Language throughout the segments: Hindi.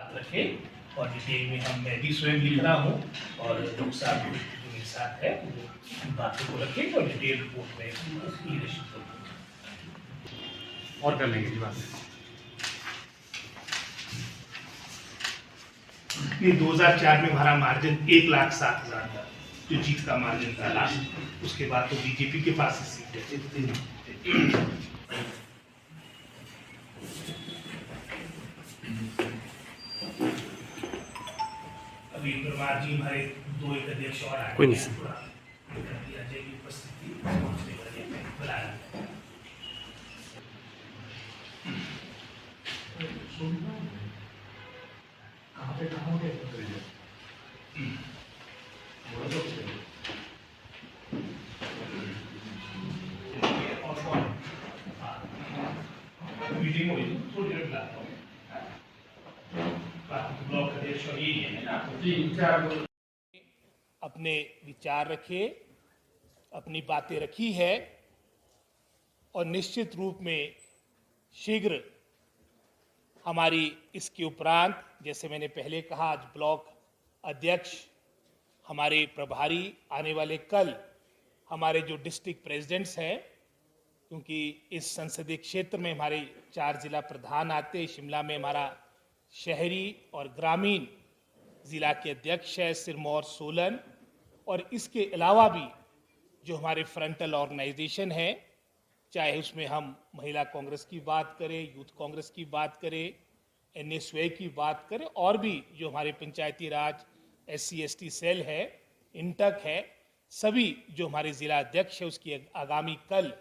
बात रखें और डिटेल में मैं भी स्वयं लिख रहा हूँ और लोग साहब जो मेरे साथ है वो बातों को रखें और डिटेल रिपोर्ट में लीडरशिप करूँ और कर लेंगे जी बात। ये 2004 में हमारा मार्जिन 1,07,000 था जो जीत का मार्जिन था लास्ट। उसके बाद तो बीजेपी के पास ही सीट है। अभी परमार जी हमारे दो एक अध्यक्ष और आए हैं, थोड़ा अजय की उपस्थिति पहुंचने वाले हैं, बुला रहे हैं। और कौन? हाँ, मीटिंग हुई थोड़ी देर बुलाता हूँ। बाकी ब्लॉक अध्यक्ष और यही है ना, अपने विचार रखे, अपनी बातें रखी है और निश्चित रूप में शीघ्र हमारी इसके उपरांत, जैसे मैंने पहले कहा, आज ब्लॉक अध्यक्ष हमारे प्रभारी आने वाले कल हमारे जो डिस्ट्रिक्ट प्रेसिडेंट्स हैं, क्योंकि इस संसदीय क्षेत्र में हमारे 4 जिला प्रधान आते हैं। शिमला में हमारा शहरी और ग्रामीण जिला के अध्यक्ष है सिरमौर, सोलन, और इसके अलावा भी जो हमारे फ्रंटल ऑर्गेनाइजेशन है, चाहे उसमें हम महिला कांग्रेस की बात करें, यूथ कांग्रेस की बात करें, NSY की बात करें, और भी जो हमारे पंचायती राज SC/ST सेल है, इंटक है, सभी जो हमारे जिला अध्यक्ष है उसकी आगामी कल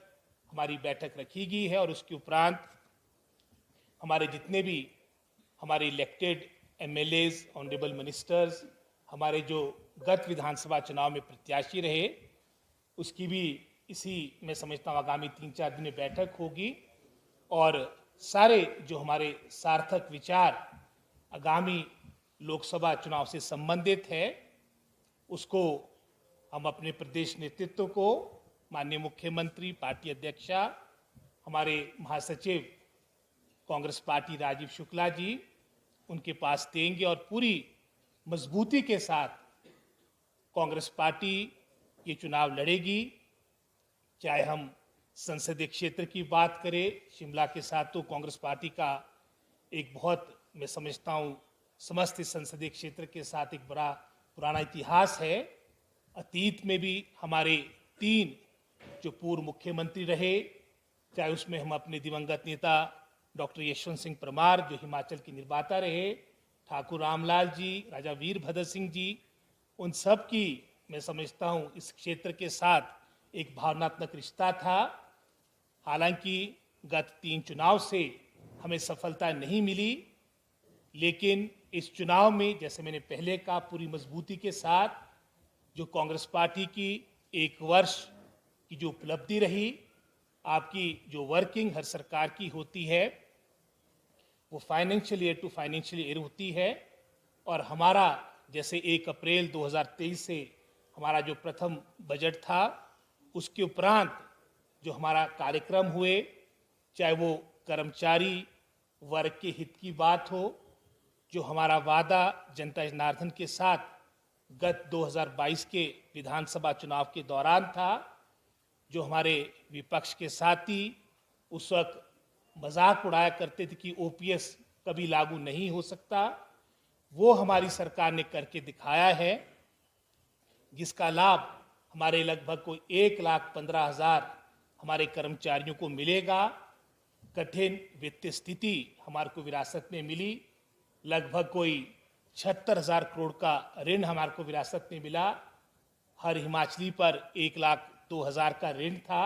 हमारी बैठक रखी गई है। और उसके उपरांत हमारे जितने भी हमारे इलेक्टेड MLAs, ऑनरेबल मिनिस्टर्स, हमारे जो गत विधानसभा चुनाव में प्रत्याशी रहे, उसकी भी इसी मैं समझता हूँ आगामी 3-4 दिन में बैठक होगी। और सारे जो हमारे सार्थक विचार आगामी लोकसभा चुनाव से संबंधित है, उसको हम अपने प्रदेश नेतृत्व को, माननीय मुख्यमंत्री, पार्टी अध्यक्षा, हमारे महासचिव कांग्रेस पार्टी राजीव शुक्ला जी, उनके पास देंगे और पूरी मजबूती के साथ कांग्रेस पार्टी ये चुनाव लड़ेगी। चाहे हम संसदीय क्षेत्र की बात करें, शिमला के साथ तो कांग्रेस पार्टी का एक बहुत, मैं समझता हूँ, समस्त संसदीय क्षेत्र के साथ एक बड़ा पुराना इतिहास है। अतीत में भी हमारे 3 जो पूर्व मुख्यमंत्री रहे, चाहे उसमें हम अपने दिवंगत नेता डॉक्टर यशवंत सिंह परमार जो हिमाचल के निर्माता रहे, ठाकुर रामलाल जी, राजा वीरभद्र सिंह जी, उन सब की मैं समझता हूँ इस क्षेत्र के साथ एक भावनात्मक रिश्ता था। हालांकि गत 3 चुनाव से हमें सफलता नहीं मिली, लेकिन इस चुनाव में, जैसे मैंने पहले कहा, पूरी मजबूती के साथ जो कांग्रेस पार्टी की 1 वर्ष की जो उपलब्धि रही, आपकी जो वर्किंग हर सरकार की होती है, वो financial year to financial year होती है। और हमारा जैसे 1 अप्रैल 2023 से हमारा जो प्रथम बजट था, उसके उपरांत जो हमारा कार्यक्रम हुए, चाहे वो कर्मचारी वर्ग के हित की बात हो, जो हमारा वादा जनता जनार्दन के साथ गत 2022 के विधानसभा चुनाव के दौरान था, जो हमारे विपक्ष के साथी उस वक्त मजाक उड़ाया करते थे कि OPS कभी लागू नहीं हो सकता, वो हमारी सरकार ने करके दिखाया है, जिसका लाभ हमारे लगभग कोई 1,15,000 हमारे कर्मचारियों को मिलेगा। कठिन वित्तीय स्थिति हमारे को विरासत में मिली, लगभग कोई 76,000 करोड़ का ऋण हमारे को विरासत में मिला। हर हिमाचली पर 1,02,000 का ऋण था।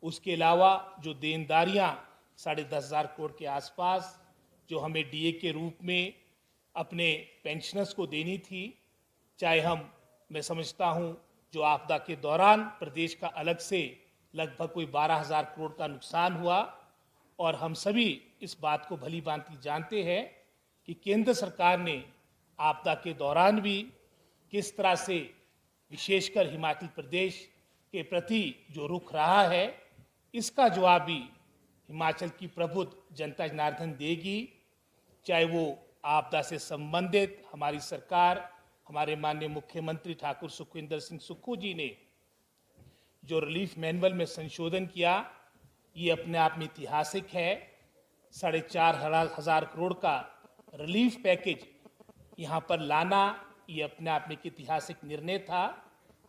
उसके अलावा जो देनदारियां 10,500 करोड़ के आसपास जो हमें DA के रूप में अपने पेंशनर्स को देनी थी, चाहे हम, मैं समझता हूं, जो आपदा के दौरान प्रदेश का अलग से लगभग कोई 12,000 करोड़ का नुकसान हुआ, और हम सभी इस बात को भली भांति जानते हैं कि केंद्र सरकार ने आपदा के दौरान भी किस तरह से विशेषकर हिमाचल प्रदेश के प्रति जो रुख रहा है, इसका जवाब भी हिमाचल की प्रबुद्ध जनता जनार्दन देगी। चाहे वो आपदा से संबंधित हमारी सरकार, हमारे माननीय मुख्यमंत्री ठाकुर सुखविंदर सिंह सुक्खू जी ने जो रिलीफ मैनुअल में संशोधन किया, ये अपने आप में ऐतिहासिक है। 4,500 करोड़ का रिलीफ पैकेज यहाँ पर लाना, ये अपने आप में एक ऐतिहासिक निर्णय था।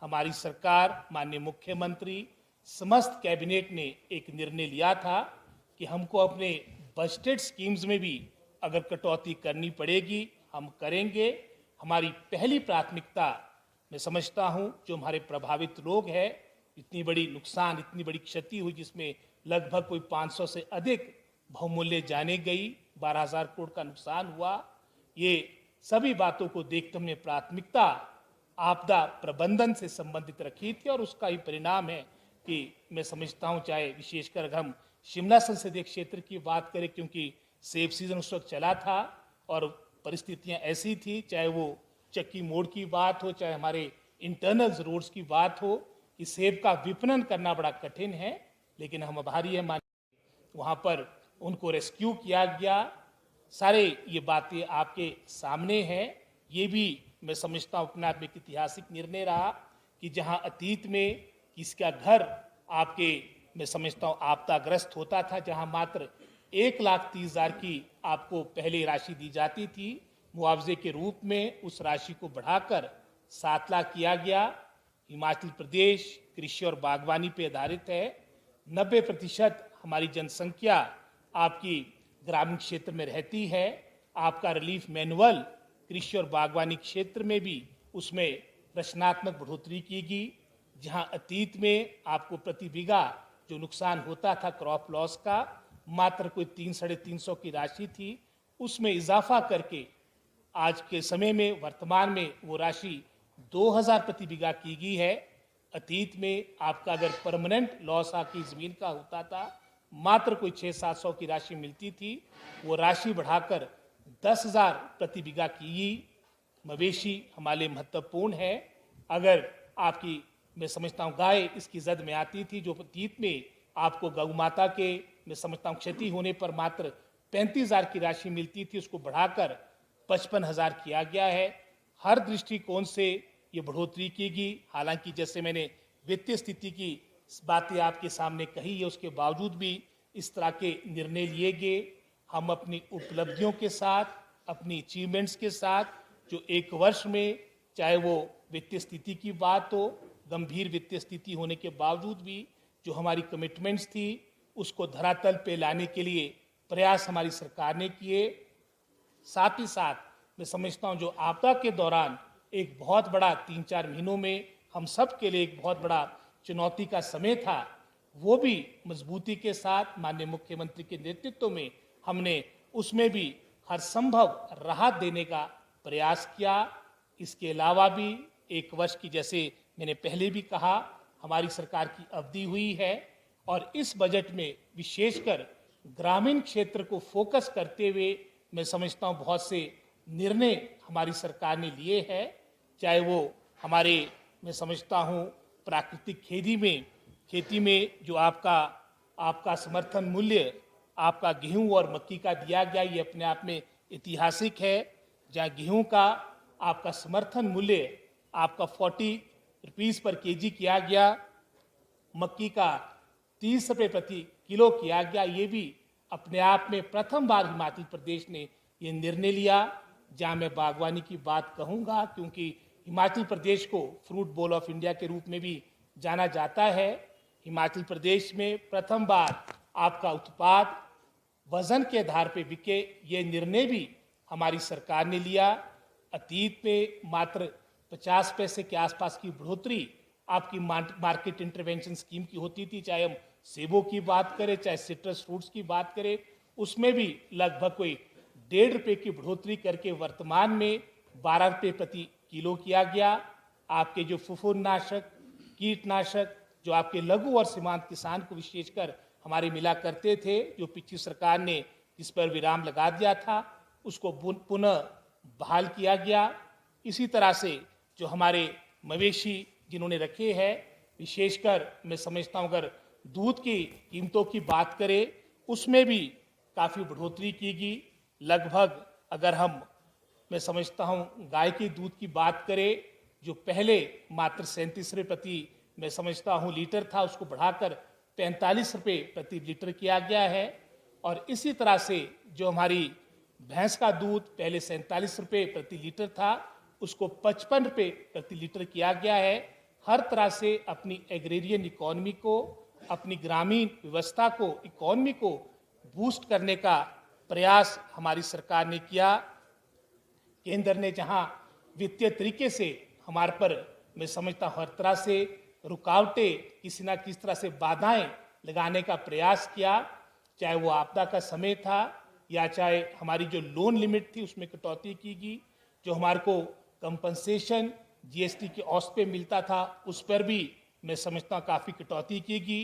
हमारी सरकार, माननीय मुख्यमंत्री, समस्त कैबिनेट ने एक निर्णय लिया था कि हमको अपने बजटेड स्कीम्स में भी अगर कटौती करनी पड़ेगी, हम करेंगे। हमारी पहली प्राथमिकता, मैं समझता हूँ, जो हमारे प्रभावित लोग हैं, इतनी बड़ी नुकसान, इतनी बड़ी क्षति हुई, जिसमें लगभग कोई 500 से अधिक बहुमूल्य जाने गई, 12,000 करोड़ का नुकसान हुआ। ये सभी बातों को देखते हमने प्राथमिकता आपदा प्रबंधन से संबंधित रखी थी, और उसका ही परिणाम है कि मैं समझता हूँ, चाहे विशेषकर अगर हम शिमला संसदीय क्षेत्र की बात करें, क्योंकि सेब सीजन उस वक्त चला था और परिस्थितियां ऐसी थी, चाहे वो चक्की मोड़ की बात हो, चाहे हमारे इंटरनल रोड्स की बात हो, कि सेब का विपणन करना बड़ा कठिन है। लेकिन हम आभारी हैं, वहाँ पर उनको रेस्क्यू किया गया। सारे ये बातें आपके सामने हैं। ये भी मैं समझता हूँ अपने आप में एक ऐतिहासिक निर्णय रहा कि जहाँ अतीत में किसका घर आपके, मैं समझता हूँ, आपदाग्रस्त होता था, जहाँ मात्र 1,30,000 की आपको पहले राशि दी जाती थी मुआवजे के रूप में, उस राशि को बढ़ाकर 7 लाख किया गया। हिमाचल प्रदेश कृषि और बागवानी पे आधारित है। 90% हमारी जनसंख्या आपकी ग्रामीण क्षेत्र में रहती है। आपका रिलीफ मैनुअल कृषि और बागवानी क्षेत्र में भी उसमें रचनात्मक बढ़ोतरी की गई, जहां अतीत में आपको प्रति बीघा जो नुकसान होता था क्रॉप लॉस का, मात्र कोई 300-350 की राशि थी, उसमें इजाफा करके आज के समय में, वर्तमान में, वो राशि 2,000 प्रति बीघा की गई है। अतीत में आपका अगर परमानेंट लॉस आपकी जमीन का होता था, मात्र कोई 600-700 की राशि मिलती थी, वो राशि बढ़ाकर 10,000 प्रति बीघा की गई। मवेशी हमारे लिए महत्वपूर्ण है। अगर आपकी, मैं समझता हूँ, गाय इसकी जद में आती थी, जो अतीत में आपको गौ माता के, मैं समझता हूँ, क्षति होने पर मात्र 35,000 की राशि मिलती थी, उसको बढ़ाकर 55,000 किया गया है। हर दृष्टिकोण से ये बढ़ोतरी की गई। हालांकि जैसे मैंने वित्तीय स्थिति की बातें आपके सामने कही है, उसके बावजूद भी इस तरह के निर्णय लिए गए। हम अपनी उपलब्धियों के साथ, अपनी अचीवमेंट्स के साथ, जो एक वर्ष में, चाहे वो वित्तीय स्थिति की बात हो, गंभीर वित्तीय स्थिति होने के बावजूद भी जो हमारी कमिटमेंट्स थी, उसको धरातल पे लाने के लिए प्रयास हमारी सरकार ने किए। साथ ही साथ मैं समझता हूँ, जो आपदा के दौरान एक बहुत बड़ा 3-4 महीनों में हम सब के लिए एक बहुत बड़ा चुनौती का समय था, वो भी मजबूती के साथ माननीय मुख्यमंत्री के नेतृत्व में हमने उसमें भी हर संभव राहत देने का प्रयास किया। इसके अलावा भी एक वर्ष की, जैसे मैंने पहले भी कहा, हमारी सरकार की अवधि हुई है, और इस बजट में विशेषकर ग्रामीण क्षेत्र को फोकस करते हुए मैं समझता हूँ बहुत से निर्णय हमारी सरकार ने लिए हैं। चाहे वो हमारे, मैं समझता हूँ, प्राकृतिक खेती में जो आपका समर्थन मूल्य आपका गेहूं और मक्की का दिया गया, ये अपने आप में ऐतिहासिक है। जहाँ गेहूं का आपका समर्थन मूल्य आपका 40 रुपीस पर केजी किया गया, मक्की का 30 रुपये प्रति किलो किया गया। ये भी अपने आप में प्रथम बार हिमाचल प्रदेश ने ये निर्णय लिया। जहाँ मैं बागवानी की बात कहूँगा, क्योंकि हिमाचल प्रदेश को फ्रूट बोल ऑफ इंडिया के रूप में भी जाना जाता है। हिमाचल प्रदेश में प्रथम बार आपका उत्पाद वजन के आधार पर बिके, ये निर्णय भी हमारी सरकार ने लिया। अतीत में मात्र 50 पैसे के आसपास की बढ़ोतरी आपकी मार्केट इंटरवेंशन स्कीम की होती थी, चाहे हम सेबों की बात करें, चाहे सिट्रस फ्रूट्स की बात करें, उसमें भी लगभग कोई 1.5 रुपये की बढ़ोतरी करके वर्तमान में 12 रुपये प्रति किलो किया गया। आपके जो फफूंदनाशक, कीटनाशक, जो आपके लघु और सीमांत किसान को विशेषकर हमारे मिला करते थे, जो पिछली सरकार ने जिस पर विराम लगा दिया था, उसको पुनः बहाल किया गया। इसी तरह से जो हमारे मवेशी जिन्होंने रखे हैं, विशेषकर मैं समझता हूँ, अगर दूध की कीमतों की बात करें, उसमें भी काफ़ी बढ़ोतरी की गई। लगभग अगर मैं समझता हूँ गाय के दूध की बात करें, जो पहले मात्र 37 रुपये प्रति मैं समझता हूँ लीटर था, उसको बढ़ाकर 45 रुपये प्रति लीटर किया गया है। और इसी तरह से जो हमारी भैंस का दूध पहले 47 रुपये प्रति लीटर था, उसको 55 रुपये प्रति लीटर किया गया है। हर तरह से अपनी एग्रेरियन इकोनॉमी को, अपनी ग्रामीण व्यवस्था को, इकोनॉमी को बूस्ट करने का प्रयास हमारी सरकार ने किया। केंद्र ने जहां वित्तीय तरीके से हमारे पर मैं समझता हूं हर तरह से रुकावटें, किसी ना किसी तरह से बाधाएं लगाने का प्रयास किया, चाहे वो आपदा का समय था या चाहे हमारी जो लोन लिमिट थी उसमें कटौती की गई, जो हमारे को कंपनसेशन जीएसटी के औसत पे मिलता था उस पर भी मैं समझता हूँ काफ़ी कटौती की गई।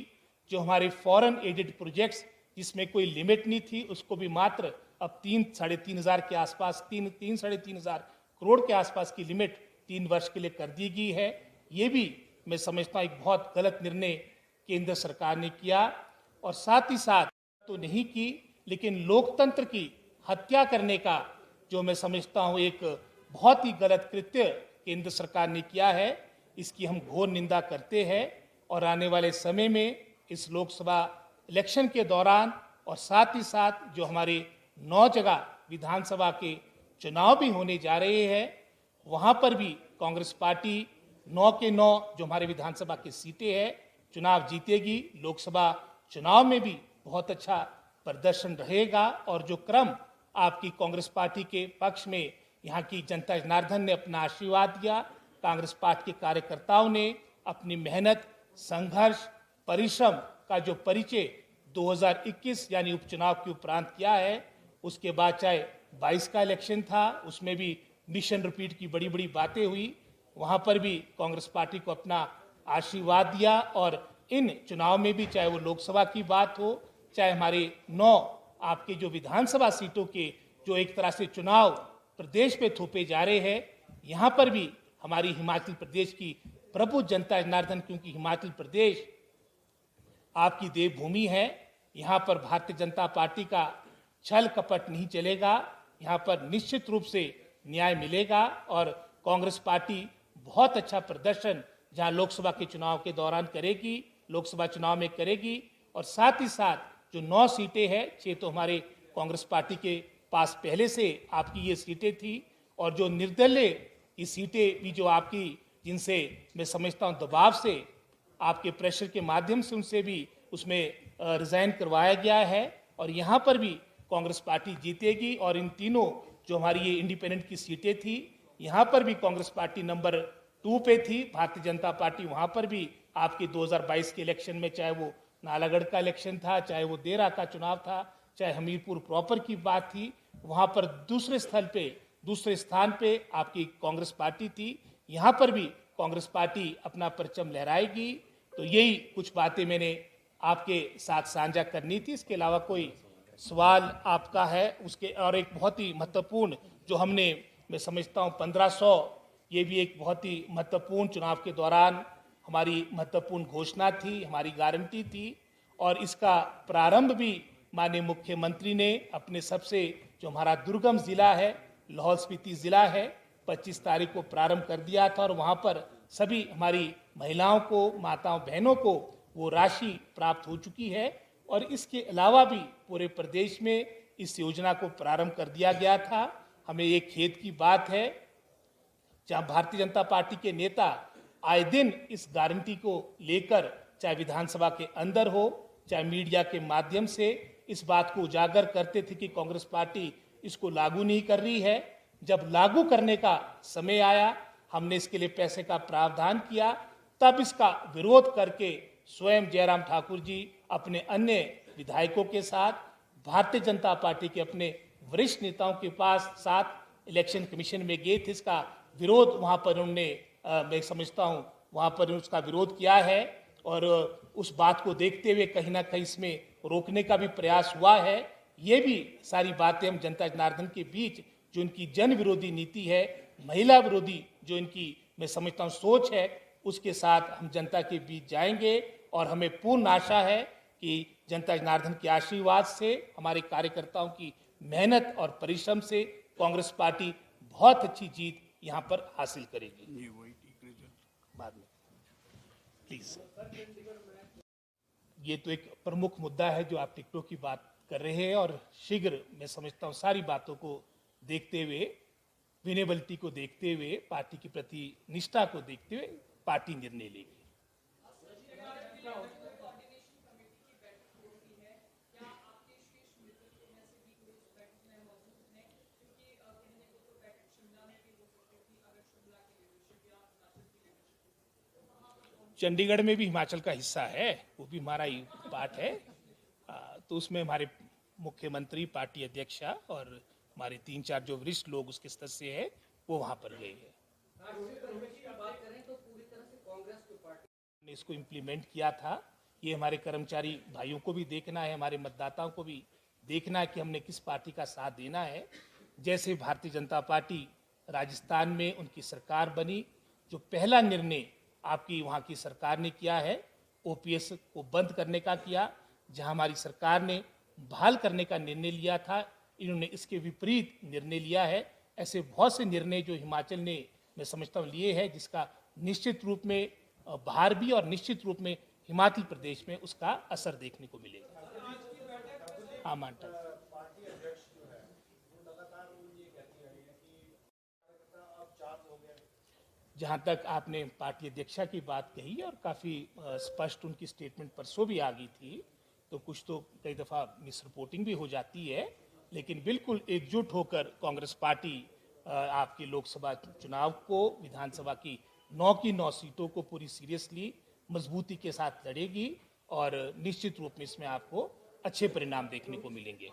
जो हमारे फॉरेन एडेड प्रोजेक्ट्स जिसमें कोई लिमिट नहीं थी, उसको भी मात्र अब 3-3.5 के आसपास 3-3.5 करोड़ के आसपास की लिमिट 3 वर्ष के लिए कर दी गई है। ये भी मैं समझता हूँ एक बहुत गलत निर्णय केंद्र सरकार ने किया। और साथ ही साथ तो नहीं की, लेकिन लोकतंत्र की हत्या करने का जो मैं समझता हूँ एक बहुत ही गलत कृत्य केंद्र सरकार ने किया है, इसकी हम घोर निंदा करते हैं। और आने वाले समय में इस लोकसभा इलेक्शन के दौरान और साथ ही साथ जो हमारे 9 जगह विधानसभा के चुनाव भी होने जा रहे हैं, वहाँ पर भी कांग्रेस पार्टी 9 के 9 जो हमारे विधानसभा की सीटें हैं चुनाव जीतेगी। लोकसभा चुनाव में भी बहुत अच्छा प्रदर्शन रहेगा। और जो क्रम आपकी कांग्रेस पार्टी के पक्ष में यहाँ की जनता जनार्दन ने अपना आशीर्वाद दिया, कांग्रेस पार्टी के कार्यकर्ताओं ने अपनी मेहनत, संघर्ष, परिश्रम का जो परिचय 2021 यानी उपचुनाव के उपरांत किया है, उसके बाद चाहे 22 का इलेक्शन था, उसमें भी मिशन रिपीट की बड़ी बड़ी बातें हुई, वहाँ पर भी कांग्रेस पार्टी को अपना आशीर्वाद दिया। और इन चुनाव में भी चाहे वो लोकसभा की बात हो, चाहे हमारे 9 आपके जो विधानसभा सीटों के जो एक तरह से चुनाव प्रदेश पे थोपे जा रहे हैं, यहाँ पर भी हमारी हिमाचल प्रदेश की प्रभु जनता जनार्दन, क्योंकि हिमाचल प्रदेश आपकी देवभूमि है, यहाँ पर भारतीय जनता पार्टी का छल कपट नहीं चलेगा, यहाँ पर निश्चित रूप से न्याय मिलेगा। और कांग्रेस पार्टी बहुत अच्छा प्रदर्शन जहाँ लोकसभा के चुनाव के दौरान करेगी, लोकसभा चुनाव में करेगी। और साथ ही साथ जो 9 सीटें हैं, 6 तो हमारे कांग्रेस पार्टी के पास पहले से आपकी ये सीटें थी, और जो निर्दलीय ये सीटें भी जो आपकी, जिनसे मैं समझता हूँ दबाव से, आपके प्रेशर के माध्यम से उनसे भी उसमें रिजाइन करवाया गया है, और यहाँ पर भी कांग्रेस पार्टी जीतेगी। और इन तीनों जो हमारी ये इंडिपेंडेंट की सीटें थी, यहाँ पर भी कांग्रेस पार्टी नंबर 2 पे थी, भारतीय जनता पार्टी वहाँ पर भी आपके 2022 के इलेक्शन में, चाहे वो नालागढ़ का इलेक्शन था, चाहे वो देरा का चुनाव था, चाहे हमीरपुर प्रॉपर की बात थी, वहाँ पर दूसरे स्थान पे आपकी कांग्रेस पार्टी थी। यहाँ पर भी कांग्रेस पार्टी अपना परचम लहराएगी। तो यही कुछ बातें मैंने आपके साथ साझा करनी थी। इसके अलावा कोई सवाल आपका है उसके, और एक बहुत ही महत्वपूर्ण जो हमने, मैं समझता हूँ 1500, ये भी एक बहुत ही महत्वपूर्ण चुनाव के दौरान हमारी महत्वपूर्ण घोषणा थी, हमारी गारंटी थी। और इसका प्रारंभ भी माननीय मुख्यमंत्री ने अपने सबसे जो हमारा दुर्गम जिला है, लाहौल स्पीति जिला है, 25 तारीख को प्रारंभ कर दिया था। और वहाँ पर सभी हमारी महिलाओं को, माताओं बहनों को वो राशि प्राप्त हो चुकी है। और इसके अलावा भी पूरे प्रदेश में इस योजना को प्रारंभ कर दिया गया था। हमें ये खेद की बात है जहाँ भारतीय जनता पार्टी के नेता आए दिन इस गारंटी को लेकर, चाहे विधानसभा के अंदर हो, चाहे मीडिया के माध्यम से इस बात को उजागर करते थे कि कांग्रेस पार्टी इसको लागू नहीं कर रही है। जब लागू करने का समय आया, हमने इसके लिए पैसे का प्रावधान किया, तब इसका विरोध करके स्वयं जयराम ठाकुर जी अपने अन्य विधायकों के साथ, भारतीय जनता पार्टी के अपने वरिष्ठ नेताओं के पास साथ इलेक्शन कमीशन में गए थे। इसका विरोध वहाँ पर उन्होंने, मैं समझता हूँ वहाँ पर उसका विरोध किया है। और उस बात को देखते हुए कहीं ना कहीं इसमें रोकने का भी प्रयास हुआ है। ये भी सारी बातें हम जनता जनार्दन के बीच जो इनकी जन विरोधी नीति है, महिला विरोधी जो इनकी मैं समझता हूँ सोच है, उसके साथ हम जनता के बीच जाएंगे। और हमें पूर्ण आशा है कि जनता जनार्दन के आशीर्वाद से, हमारे कार्यकर्ताओं की मेहनत और परिश्रम से कांग्रेस पार्टी बहुत अच्छी जीत यहाँ पर हासिल करेगी। बाद में प्लीज। ये तो एक प्रमुख मुद्दा है जो आप टिकटों की बात कर रहे हैं, और शीघ्र मैं समझता हूँ सारी बातों को देखते हुए, विनेबिलिटी को देखते हुए, पार्टी के प्रति निष्ठा को देखते हुए पार्टी निर्णय लेगी। चंडीगढ़ में भी हिमाचल का हिस्सा है, वो भी हमारा ही पार्ट है। तो उसमें हमारे मुख्यमंत्री, पार्टी अध्यक्षा और हमारे 3-4 जो वरिष्ठ लोग उसके सदस्य हैं वो वहां पर गए हैं। हमने इसको इम्प्लीमेंट किया था। ये हमारे कर्मचारी भाइयों को भी देखना है, हमारे मतदाताओं को भी देखना है कि हमने किस पार्टी का साथ देना है। जैसे भारतीय जनता पार्टी राजस्थान में उनकी सरकार बनी, जो पहला निर्णय आपकी वहाँ की सरकार ने किया है ओपीएस को बंद करने का किया, जहाँ हमारी सरकार ने बहाल करने का निर्णय लिया था, इन्होंने इसके विपरीत निर्णय लिया है। ऐसे बहुत से निर्णय जो हिमाचल ने, मैं समझता हूँ, लिए हैं, जिसका निश्चित रूप में बाहर भी और निश्चित रूप में हिमाचल प्रदेश में उसका असर देखने को मिलेगा। हाँ मानता हूँ। जहाँ तक आपने पार्टी अध्यक्षा की बात कही और काफ़ी स्पष्ट उनकी स्टेटमेंट परसों भी आ गई थी, तो कुछ तो कई दफ़ा मिस रिपोर्टिंग भी हो जाती है, लेकिन बिल्कुल एकजुट होकर कांग्रेस पार्टी आपके लोकसभा चुनाव को, विधानसभा की 9 की 9 सीटों को पूरी सीरियसली मजबूती के साथ लड़ेगी और निश्चित रूप में इसमें आपको अच्छे परिणाम देखने को मिलेंगे।